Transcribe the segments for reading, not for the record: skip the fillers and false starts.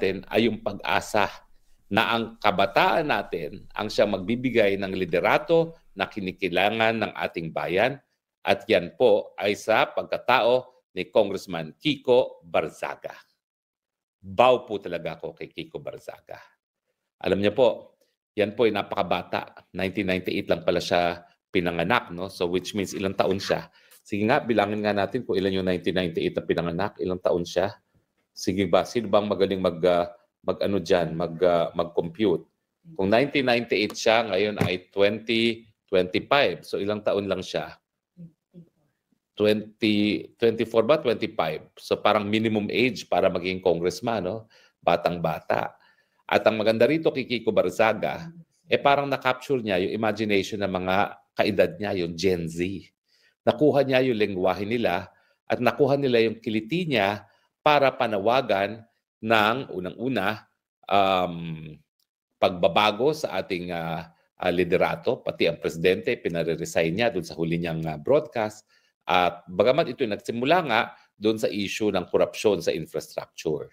natin ay yung pag-asa na ang kabataan natin ang siyang magbibigay ng liderato na kinikilangan ng ating bayan, at yan po ay sa pagkatao ni Congressman Kiko Barzaga. Bow po talaga ako kay Kiko Barzaga. Alam niyo po, yan po ay napakabata. 1998 lang pala siya pinanganak, no? So which means ilang taon siya? Sige nga, bilangin nga natin kung ilan yung 1998 na pinanganak, ilang taon siya. Sige ba, sino bang magaling mag-compute? Kung 1998 siya, ngayon ay 2025. So ilang taon lang siya? 24 ba? 25. So parang minimum age para maging congressman, no? Batang-bata. At ang maganda rito kay Kiko Barzaga, parang na-capture niya yung imagination ng mga kaedad niya, yung Gen Z. Nakuha niya yung lengguwahe nila at nakuha nila yung kiliti niya para panawagan ng unang-una pagbabago sa ating liderato, pati ang presidente, pinare-resign niya doon sa huli niyang broadcast. At bagamat ito nagsimula nga doon sa issue ng korupsyon sa infrastructure.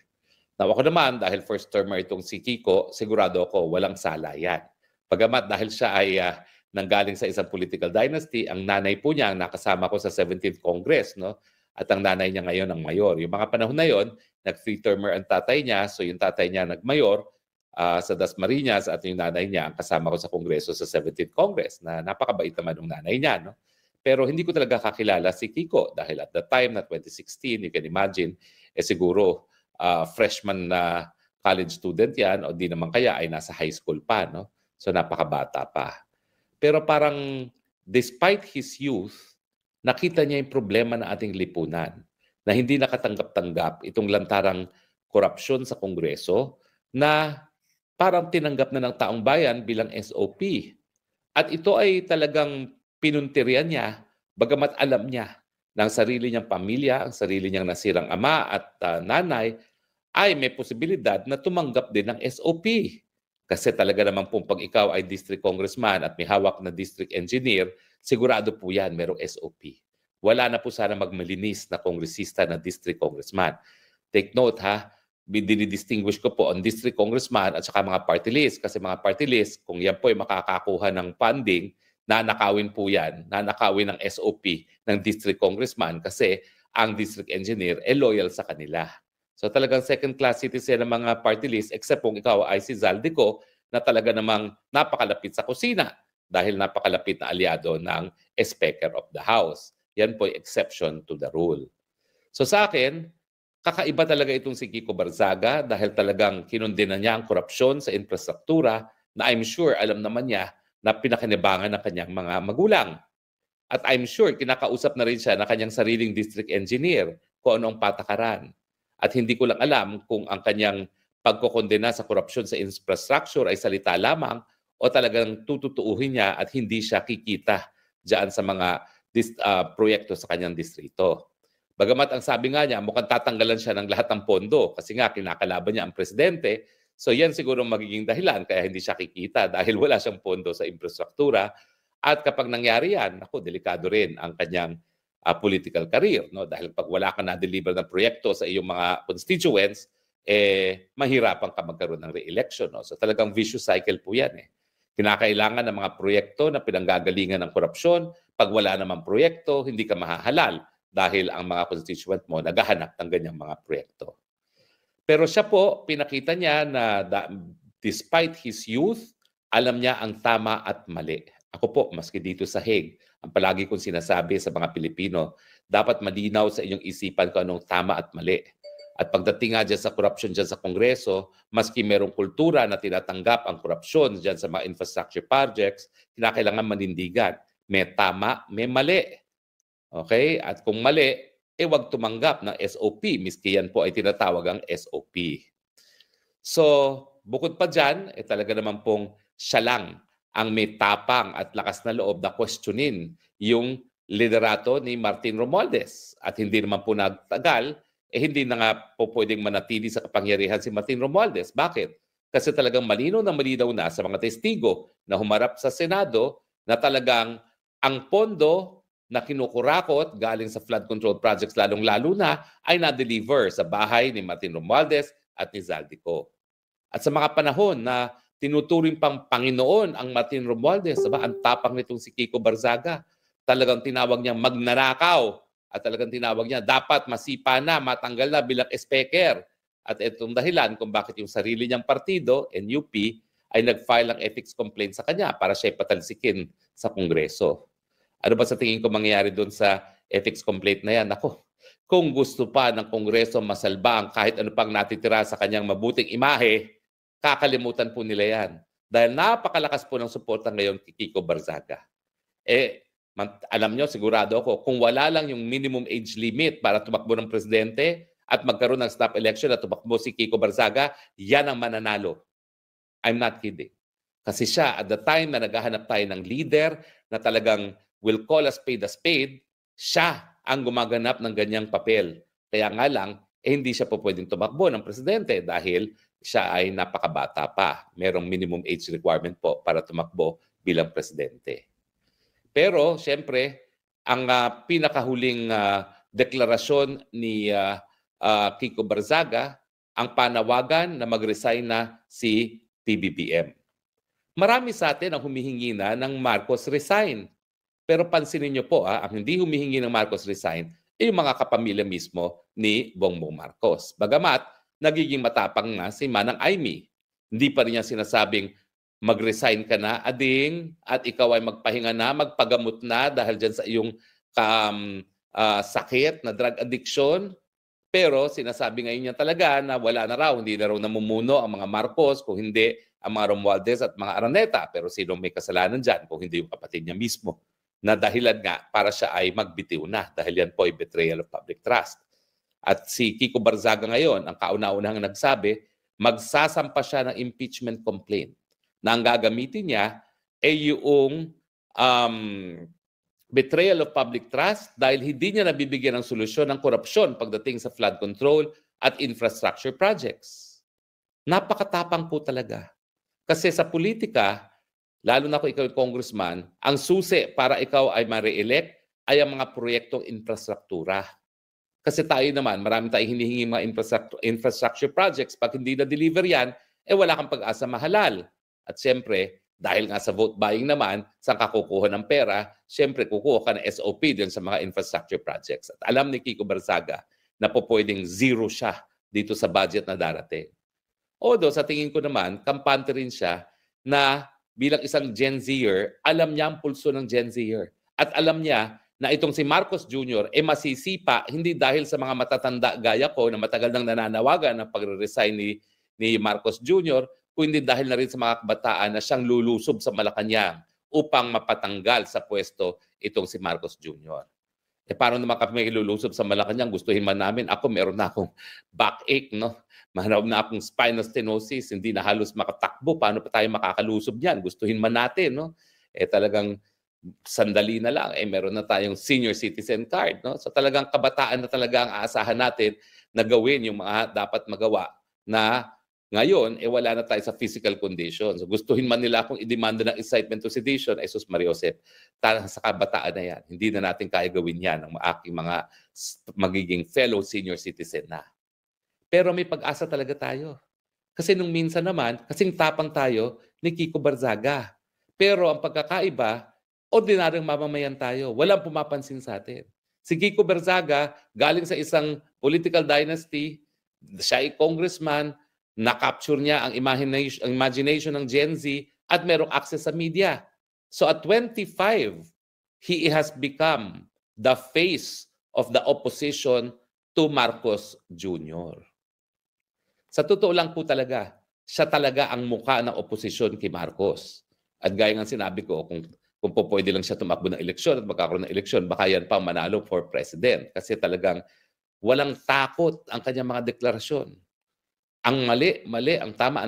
Now ako naman, dahil first termer itong si Kiko, sigurado ako walang sala yan. Bagamat dahil siya ay nanggaling sa isang political dynasty, ang nanay po niya ang nakasama ko sa 17th Congress, no? At ang nanay niya ngayon ang mayor. Yung mga panahon na yon, nag-3-termer ang tatay niya, so yung tatay niya nagmayor sa Dasmariñas at yung nanay niya ang kasama ko sa Kongreso sa 17th Congress, na napakabait naman ng nanay niya, no? Pero hindi ko talaga kakilala si Kiko dahil at the time na 2016, you can imagine, siguro freshman na college student yan o di naman kaya ay nasa high school pa, no? So napakabata pa. Pero parang despite his youth, nakita niya yung problema ng ating lipunan na hindi nakatanggap-tanggap itong lantarang korupsyon sa Kongreso na parang tinanggap na ng taong bayan bilang SOP. At ito ay talagang pinuntiryan niya, bagamat alam niya ng sarili niyang pamilya, ang sarili niyang nasirang ama at nanay, ay may posibilidad na tumanggap din ng SOP. Kasi talaga naman pong pag ikaw ay district congressman at may hawak na district engineer, sigurado po yan, merong SOP. Wala na po sana magmalinis na kongresista na district congressman. Take note ha, dinidistinguish ko po ang district congressman at saka mga party list. Kasi mga party list, kung yan po ay makakakuha ng funding, nanakawin po yan, nanakawin ng SOP ng district congressman kasi ang district engineer ay loyal sa kanila. So talagang second-class citizen ng mga party list except kung ikaw ay si Zaldico na talaga namang napakalapit sa kusina dahil napakalapit na aliado ng Speaker of the House. Yan po ay exception to the rule. So sa akin, kakaiba talaga itong si Kiko Barzaga dahil talagang kinundina niya ang korupsyon sa infrastruktura na I'm sure alam naman niya na pinakinabangan ng kanyang mga magulang. At I'm sure kinakausap na rin siya ng kanyang sariling district engineer kung ano ang patakaran. At hindi ko lang alam kung ang kanyang pagkokondena sa korupsyon sa infrastructure ay salita lamang o talagang tututuuhin niya at hindi siya kikita diyan sa mga proyekto sa kanyang distrito. Bagamat ang sabi nga niya, mukhang tatanggalan siya ng lahat ng pondo kasi nga kinakalaban niya ang presidente. So yan siguro magiging dahilan kaya hindi siya kikita dahil wala siyang pondo sa infrastruktura. At kapag nangyari yan, ako, delikado rin ang kanyang political career. No? Dahil pag wala ka na-deliver ng proyekto sa iyong mga constituents, mahirapan ka magkaroon ng re-election. No? So talagang vicious cycle po yan. Kinakailangan ng mga proyekto na pinanggagalingan ng korupsyon. Pag wala namang proyekto, hindi ka mahahalal dahil ang mga constituent mo naghahanap ng ganyang mga proyekto. Pero siya po, pinakita niya na despite his youth, alam niya ang tama at mali. Ako po, maski dito sa Hague, ang palagi kong sinasabi sa mga Pilipino, dapat malinaw sa inyong isipan kung anong tama at mali. At pagdating nga dyan sa korupsyon dyan sa Kongreso, maski merong kultura na tinatanggap ang korupsyon dyan sa mga infrastructure projects, kinakailangan manindigan. May tama, may mali. Okay? At kung mali, huwag tumanggap ng SOP. Miski yan po ay tinatawag ang SOP. So, bukod pa dyan, talaga naman pong siya lang ang may tapang at lakas na loob na questionin yung liderato ni Martin Romualdez. At hindi naman po nagtagal, hindi na nga po pwedeng manatili sa kapangyarihan si Martin Romualdez. Bakit? Kasi talagang malinaw na sa mga testigo na humarap sa Senado na talagang ang pondo na kinukurakot galing sa flood control projects lalong-lalo na ay na-deliver sa bahay ni Martin Romualdez, at ni Zaldico. At sa mga panahon na tinuturing pang Panginoon ang Martin Romualdez, ang tapang nitong si Kiko Barzaga, talagang tinawag niya magnanakaw at talagang tinawag niya dapat masipa na, matanggal na bilang speaker. At itong dahilan kung bakit yung sarili niyang partido, NUP, ay nag-file ng ethics complaint sa kanya para siya patalsikin sa Kongreso. Ano ba sa tingin ko mangyayari doon sa ethics complaint na yan? Ako, kung gusto pa ng Kongreso masalba ang kahit ano pang natitira sa kanyang mabuting imahe, kakalimutan po nila yan. Dahil napakalakas po ng suporta ngayon kay Kiko Barzaga. Alam nyo, sigurado ako, kung wala lang yung minimum age limit para tumakbo ng presidente at magkaroon ng snap election at tumakbo si Kiko Barzaga, yan ang mananalo. I'm not kidding. Kasi siya, at the time na naghahanap tayo ng leader na talagang will call a spade, siya ang gumaganap ng ganyang papel. Kaya nga lang, hindi siya po pwedeng tumakbo ng presidente dahil siya ay napakabata pa. Merong minimum age requirement po para tumakbo bilang presidente. Pero, siyempre, ang pinakahuling deklarasyon ni Kiko Barzaga, ang panawagan na mag-resign na si PBBM. Marami sa atin ang humihingi na ng Marcos resign. Pero pansinin niyo po, ang hindi humihingi ng Marcos resign ay yung mga kapamilya mismo ni Bongbong Marcos. Bagamat, nagiging matapang nga si Manang Aimee. Hindi pa rin niya sinasabing, mag-resign ka na, ading, at ikaw ay magpahinga na, magpagamot na dahil dyan sa iyong sakit na drug addiction. Pero sinasabi ngayon niya talaga na wala na raw, hindi na raw namumuno ang mga Marcos, kung hindi ang mga Romualdez at mga Araneta. Pero sino may kasalanan dyan kung hindi yung kapatid niya mismo? Na dahilan nga para siya ay magbitiw na dahil yan po ay betrayal of public trust. At si Kiko Barzaga ngayon, ang kauna-unahang nagsabi, magsasampa siya ng impeachment complaint na ang gagamitin niya ay yung betrayal of public trust dahil hindi niya nabibigyan ng solusyon ng korupsyon pagdating sa flood control at infrastructure projects. Napakatapang po talaga. Kasi sa politika, lalo na kung ikaw ay congressman, ang susi para ikaw ay ma-re-elect ay ang mga proyektong infrastruktura. Kasi tayo naman, marami tayong hinihingi mga infrastructure projects. Pag hindi na-deliver yan, wala kang pag-asa mahalal. At siyempre, dahil nga sa vote buying naman, saan ka kukuha ng pera, siyempre kukuha ka ng SOP din sa mga infrastructure projects. At alam ni Kiko Barzaga na po pwedeng zero siya dito sa budget na darating. Although sa tingin ko naman, kampante rin siya na bilang isang Gen Zer, alam niya ang pulso ng Gen Zer. At alam niya na itong si Marcos Jr. masisipa hindi dahil sa mga matatanda gaya ko na matagal nang nananawagan ng pagre-resign ni Marcos Jr., kundi dahil na rin sa mga kabataan na siyang lulusob sa Malacanang upang mapatanggal sa pwesto itong si Marcos Jr. Paano naman kami lulusob sa Malacanang? Gustuhin man namin. Ako meron na akong backache, no? Meron na akong spinal stenosis, hindi na halos makatakbo. Paano pa tayo makakalusob niyan? Gustuhin man natin, no? Talagang sandali na lang, meron na tayong senior citizen card, no? So talagang kabataan na talaga ang aasahan natin na gawin yung mga dapat magawa na ngayon, wala na tayo sa physical condition. So gustuhin man nila akong idemanda ng incitement to sedition, sus Maria Josep, sa kabataan na yan. Hindi na natin kaya gawin yan ng aking mga magiging fellow senior citizen na. Pero may pag-asa talaga tayo. Kasi nung minsan naman, kasing tapang tayo ni Kiko Barzaga. Pero ang pagkakaiba, ordinaryong mamamayan tayo. Walang pumapansin sa atin. Si Kiko Barzaga, galing sa isang political dynasty, siya ay congressman, na-capture niya ang imagination ng Gen Z at merong access sa media. So at 25, he has become the face of the opposition to Marcos Jr. Sa totoo lang po talaga, siya talaga ang mukha ng oposisyon kay Marcos. At gaya ng sinabi ko, kung po pwede lang siya tumakbo ng eleksyon at magkakaroon ng eleksyon, baka yan pa manalo for president. Kasi talagang walang takot ang kanyang mga deklarasyon. Ang mali, ang tama,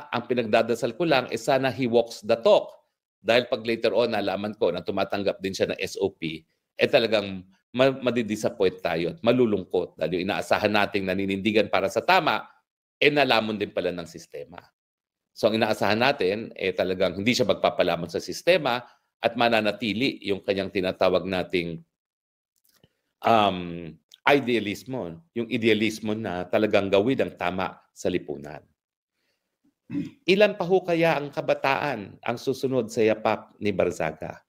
ang pinagdadasal ko lang sana he walks the talk. Dahil pag later on, nalaman ko na tumatanggap din siya ng SOP, talagang madidisappoint tayo at malulungkot. Dahil yung inaasahan nating naninindigan para sa tama, nalamon din pala ng sistema. So ang inaasahan natin, talagang hindi siya magpapalamon sa sistema at mananatili yung kanyang tinatawag nating idealismo, yung idealismo na talagang gawin ang tama sa lipunan. Ilan pa ho kaya ang kabataan ang susunod sa yapak ni Barzaga?